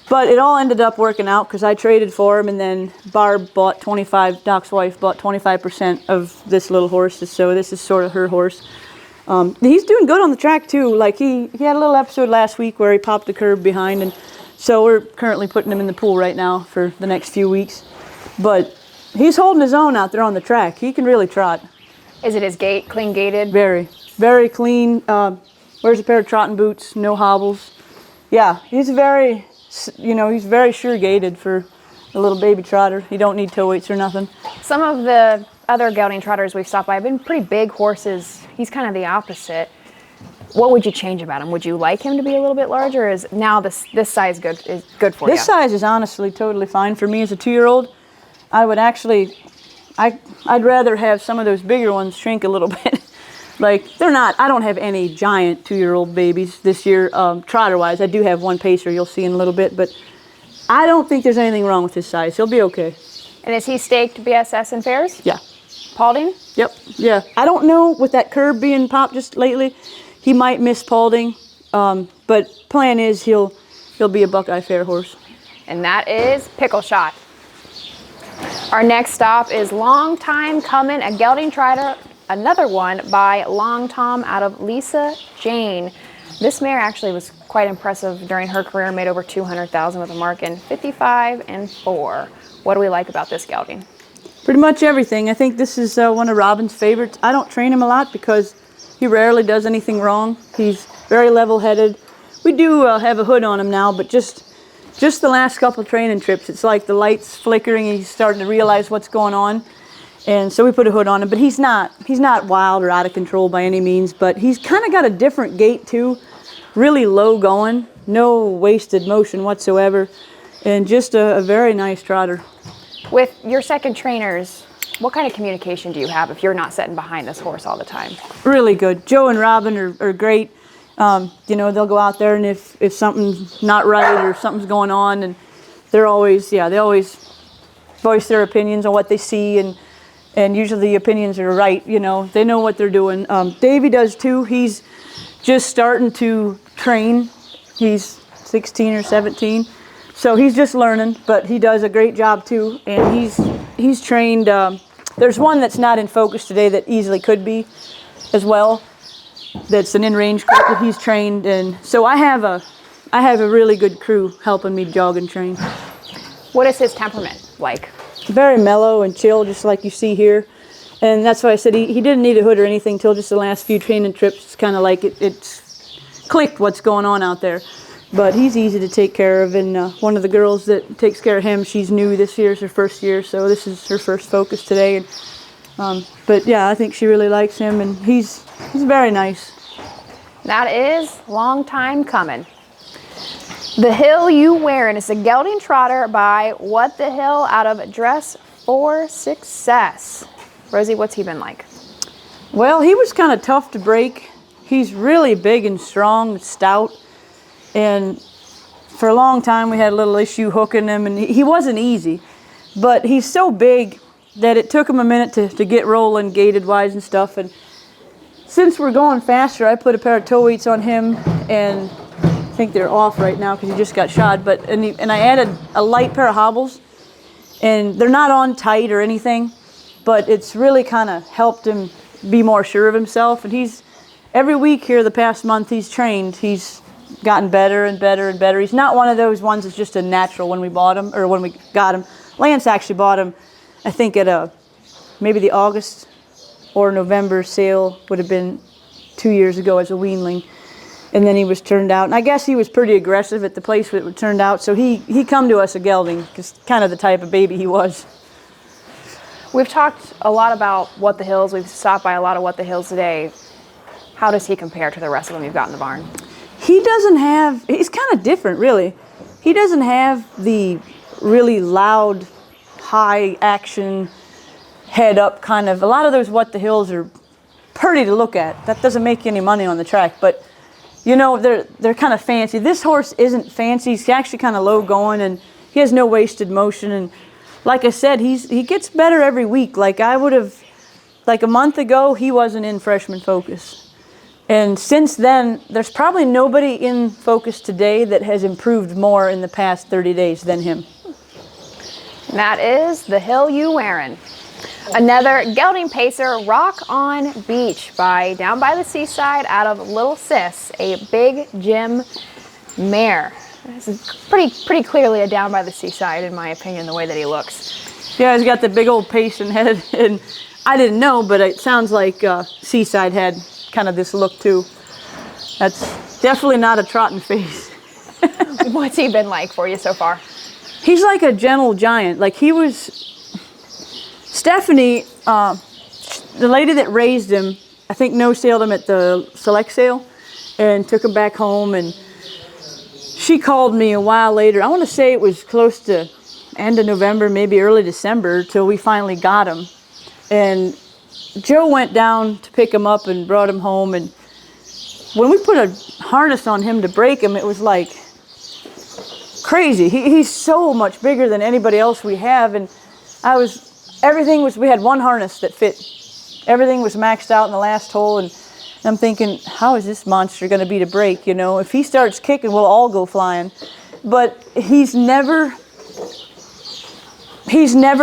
S5: But it all ended up working out because I traded for him, and then Barb bought Doc's wife bought 25% of this little horse, so this is sort of her horse. He's doing good on the track too. Like he had a little episode last week where he popped the curb behind, and so we're currently putting him in the pool right now for the next few weeks. But he's holding his own out there on the track. He can really trot.
S3: Is it his gait, clean gaited?
S5: Very, very clean. Wears a pair of trotting boots, no hobbles. Yeah, he's very sure gaited for a little baby trotter. He don't need toe weights or nothing.
S3: Some of the other gelding trotters we've stopped by have been pretty big horses. He's kind of the opposite. What would you change about him? Would you like him to be a little bit larger, or is now this size good for you?
S5: This size is honestly totally fine for me as a 2-year-old. I would actually, I'd rather have some of those bigger ones shrink a little bit. Like, I don't have any giant 2-year-old babies this year, trotter-wise. I do have one pacer you'll see in a little bit, but I don't think there's anything wrong with his size. He'll be okay.
S3: And is he staked BSS and fairs?
S5: Yeah.
S3: Paulding?
S5: Yep, yeah. I don't know, with that curb being popped just lately, he might miss Paulding, but plan is he'll be a Buckeye fair horse.
S3: and that is Pickle Shot. Our next stop is Long Time Comin', a gelding trotter, another one by Long Tom out of Lisa Jane. This mare actually was quite impressive during her career, made over 200,000 with a mark in 55-4. What do we like about this gelding?
S5: Pretty much everything. I think this is one of Robin's favorites. I don't train him a lot because he rarely does anything wrong. He's very level-headed. We do have a hood on him now, but just the last couple training trips, it's like the light's flickering and he's starting to realize what's going on. And so we put a hood on him, but he's not wild or out of control by any means, but he's kind of got a different gait too, really low going, no wasted motion whatsoever, and just a very nice trotter.
S3: With your second trainers, what kind of communication do you have if you're not sitting behind this horse all the time?
S5: Really good. Joe and Robin are great. You know, they'll go out there and if something's not right or something's going on, and they always voice their opinions on what they see, and usually the opinions are right. You know, they know what they're doing. Davey does too. He's just starting to train. He's 16 or 17. So he's just learning, but he does a great job too, and he's trained. There's one that's not in focus today that easily could be as well. That's an in-range colt that he's trained, and so I have a really good crew helping me jog and train.
S3: What is his temperament like?
S5: Very mellow and chill, just like you see here, and that's why I said he didn't need a hood or anything till just the last few training trips. It's kind of like it's clicked what's going on out there. But he's easy to take care of, and one of the girls that takes care of him, she's new this year, it's her first year, so this is her first focus today. And, but yeah, I think she really likes him, and he's very nice.
S3: That is Long Time Comin'. The Hill You Wearin' is a gelding trotter by What the Hill out of Dress for Success. Rosie, what's he been like?
S5: Well, he was kind of tough to break. He's really big and strong, stout. And for a long time, we had a little issue hooking him, and he wasn't easy. But he's so big that it took him a minute to get rolling, gated-wise and stuff. And since we're going faster, I put a pair of toe weights on him, and I think they're off right now because he just got shod. But and I added a light pair of hobbles, and they're not on tight or anything, but it's really kind of helped him be more sure of himself. And every week here the past month he's trained, he's gotten better and better and better. He's not one of those ones that's just a natural when we bought him or when we got him. Lance actually bought him, I think at maybe the August or November sale would have been 2 years ago as a weanling. And then he was turned out. And I guess he was pretty aggressive at the place where it turned out. So he come to us a gelding, because kind of the type of baby he was.
S3: We've talked a lot about What the Hills. We've stopped by a lot of What the Hills today. How does he compare to the rest of them you've got in the barn?
S5: He's kind of different, really. He doesn't have the really loud, high action, head up kind of. A lot of those What the Hills are pretty to look at. That doesn't make you any money on the track, but you know, they're kind of fancy. This horse isn't fancy. He's actually kind of low going, and he has no wasted motion. And like I said, he gets better every week. Like a month ago, he wasn't in freshman focus. And since then, there's probably nobody in focus today that has improved more in the past 30 days than him.
S3: And that is The Hill You Wearin'. Another gelding pacer, Rock on Beach by Down by the Seaside out of Little Sis, a Big Jim mare. This is pretty clearly a Down by the Seaside, in my opinion, the way that he looks.
S5: Yeah, he's got the big old pacing head, and I didn't know, but it sounds like Seaside had kind of this look too. That's definitely not a trotting face.
S3: What's he been like for you so far?
S5: He's like a gentle giant. Like he was, Stephanie, the lady that raised him, I think no-sailed him at the select sale and took him back home, and she called me a while later. I want to say it was close to end of November, maybe early December, till we finally got him. And Joe went down to pick him up and brought him home, and when we put a harness on him to break him, it was like crazy. He's so much bigger than anybody else we have, and we had one harness that fit. Everything was maxed out in the last hole, and I'm thinking, how is this monster going to be to break? You know, if he starts kicking, we'll all go flying. but he's never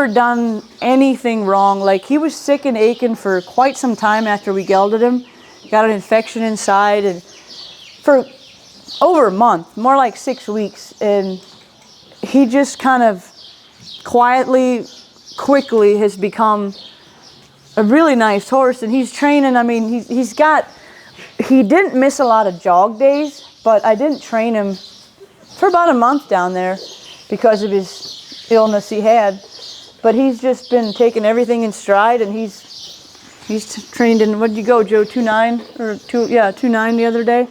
S5: done anything wrong. Like, he was sick and aching for quite some time after we gelded him. Got an infection inside, and for over a month, more like 6 weeks, and he just kind of quietly, quickly has become a really nice horse. And he's training, I mean, he didn't miss a lot of jog days, but I didn't train him for about a month down there because of his illness he had. But he's just been taking everything in stride, and he's trained in, what did you go, Joe, 2.9 or 2.9 the other day,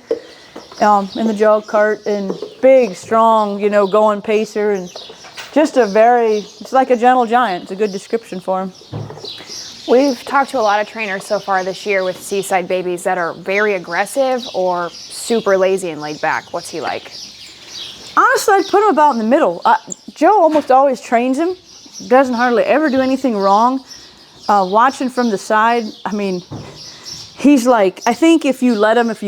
S5: in the jog cart, and big, strong, you know, going pacer, and just it's like a gentle giant. It's a good description for him.
S3: We've talked to a lot of trainers so far this year with Seaside babies that are very aggressive or super lazy and laid back. What's he like?
S5: Honestly, I'd put him about in the middle. Joe almost always trains him. Doesn't hardly ever do anything wrong. Watching from the side, I mean, he's like, I think if you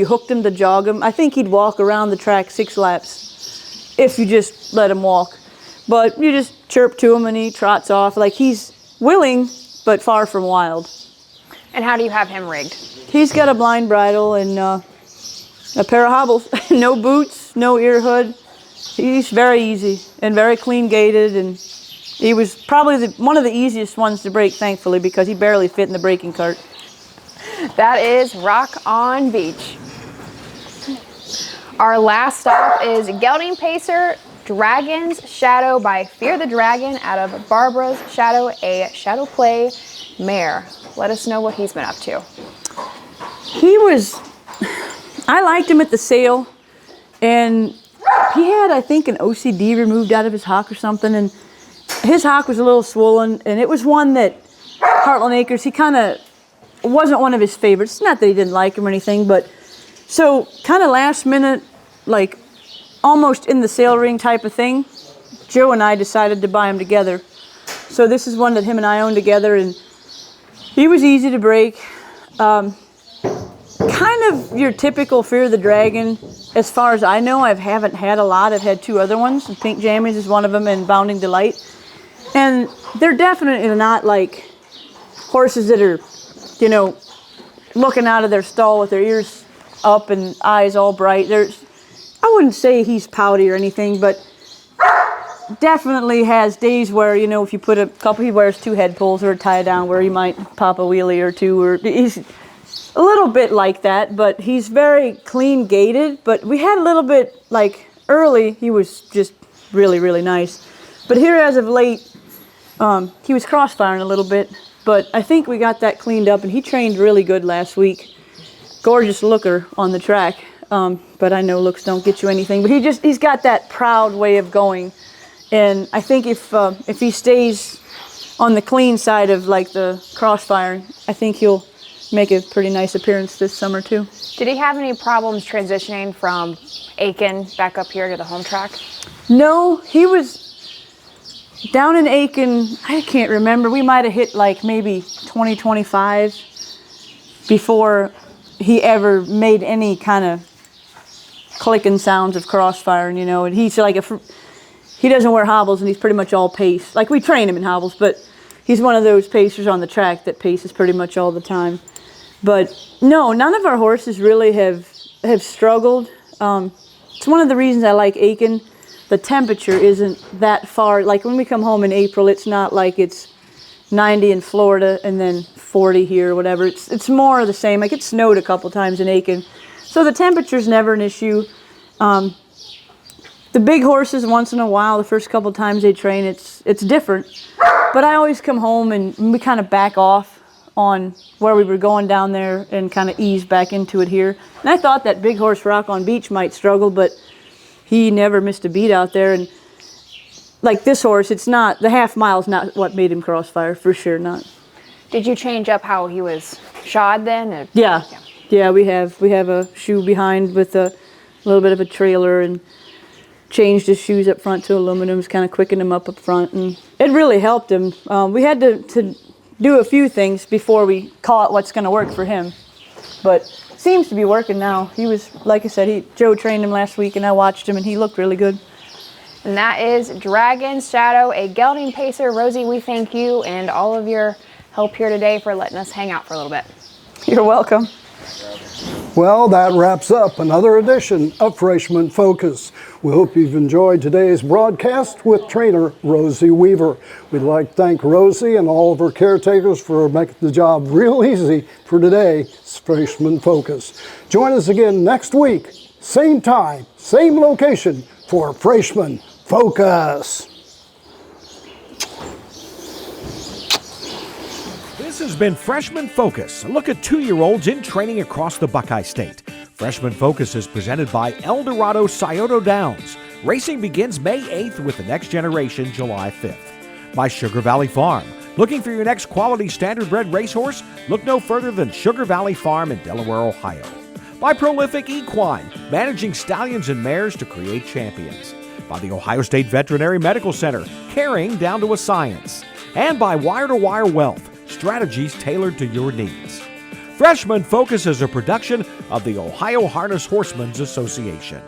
S5: hooked him to jog him, I think he'd walk around the track 6 laps if you just let him walk. But you just chirp to him and he trots off. Like, he's willing, but far from wild.
S3: And how do you have him rigged?
S5: He's got a blind bridle and a pair of hobbles. No boots, no ear hood. He's very easy and very clean gaited, and he was probably one of the easiest ones to break, thankfully, because he barely fit in the breaking cart.
S3: That is Rock on Beach. Our last stop is gelding pacer Dragon's Shadow by Fear the Dragon out of Barbara's Shadow, a Shadow Play mare. Let us know what he's been up to.
S5: I liked him at the sale, and he had, I think, an OCD removed out of his hock or something, and his hock was a little swollen, and it was one that Heartland Acres, he kind of wasn't one of his favorites. Not that he didn't like him or anything, but so kind of last minute, like almost in the sale ring type of thing, Joe and I decided to buy him together. So this is one that him and I own together, and he was easy to break. Kind of your typical Fear the Dragon. As far as I know, I haven't had a lot. I've had 2 other ones, and Pink Jammies is one of them, and Bounding Delight. And they're definitely not like horses that are, you know, looking out of their stall with their ears up and eyes all bright. I wouldn't say he's pouty or anything, but definitely has days where, you know, if you put a couple, he wears 2 head pulls or a tie down where he might pop a wheelie or 2, or he's a little bit like that, but he's very clean gaited. But we had a little bit, like early, he was just really, really nice. But here as of late, he was crossfiring a little bit, but I think we got that cleaned up, and he trained really good last week. Gorgeous looker on the track. But I know looks don't get you anything. But he's got that proud way of going, and I think if he stays on the clean side of like the crossfiring, I think he'll make a pretty nice appearance this summer too.
S3: Did he have any problems transitioning from Aiken back up here to the home track?
S5: No, he was down in Aiken. I can't remember. We might have hit like maybe 2025 before he ever made any kind of clicking sounds of crossfiring, you know. And he's like he doesn't wear hobbles, and he's pretty much all pace. Like, we train him in hobbles, but he's one of those pacers on the track that paces pretty much all the time. But no, none of our horses really have struggled. It's one of the reasons I like Aiken. The temperature isn't that far. Like, when we come home in April, it's not like it's 90 in Florida and then 40 here or whatever. It's more of the same. Like, it snowed a couple times in Aiken. So the temperature's never an issue. The big horses, once in a while, the first couple times they train, it's different. But I always come home and we kind of back off on where we were going down there and kind of ease back into it here. And I thought that big horse Rock on Beach might struggle, but he never missed a beat out there. And like this horse, it's not, the half mile's not what made him crossfire, for sure not.
S3: Did you change up how he was shod then?
S5: Yeah, we have a shoe behind with a little bit of a trailer, and changed his shoes up front to aluminums, kind of quickened him up front, and it really helped him. We had to do a few things before we caught what's going to work for him, but seems to be working now. He was, like I said, Joe trained him last week, and I watched him, and he looked really good.
S3: And that is Dragon Shadow, a gelding pacer. Rosie, we thank you and all of your help here today for letting us hang out for a little bit.
S5: You're welcome.
S2: Well, that wraps up another edition of Freshman Focus. We hope you've enjoyed today's broadcast with trainer Rosy Weaver. We'd like to thank Rosie and all of her caretakers for making the job real easy for today's Freshman Focus. Join us again next week, same time, same location for Freshman Focus.
S1: This has been Freshman Focus, a look at 2-year-olds in training across the Buckeye State. Freshman Focus is presented by Eldorado Scioto Downs. Racing begins May 8th with the next generation July 5th. By Sugar Valley Farm. Looking for your next quality standardbred racehorse? Look no further than Sugar Valley Farm in Delaware, Ohio. By Prolific Equine, managing stallions and mares to create champions. By the Ohio State Veterinary Medical Center, caring down to a science. And by Wire to Wire Wealth, strategies tailored to your needs. Freshman Focus is a production of the Ohio Harness Horsemen's Association.